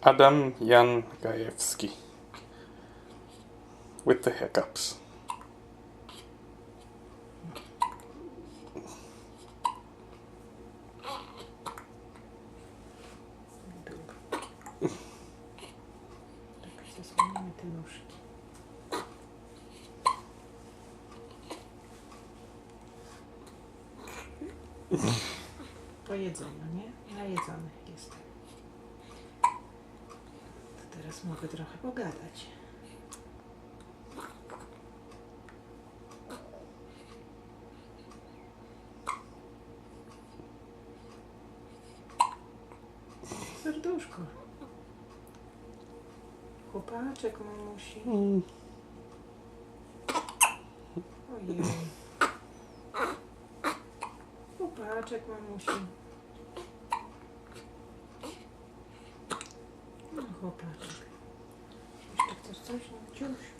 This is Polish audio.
Adam Jan Gajewski with the hiccups. Tak, zasłonimy te nóżki. Pojedzono, nie? Najedzony jestem. To teraz mogę trochę pogadać. Serduszko. Chłopaczek mamusi. Ojej. Chłopaczek mamusi. No chłopaczek. Jeszcze chcesz coś? No, ciuś.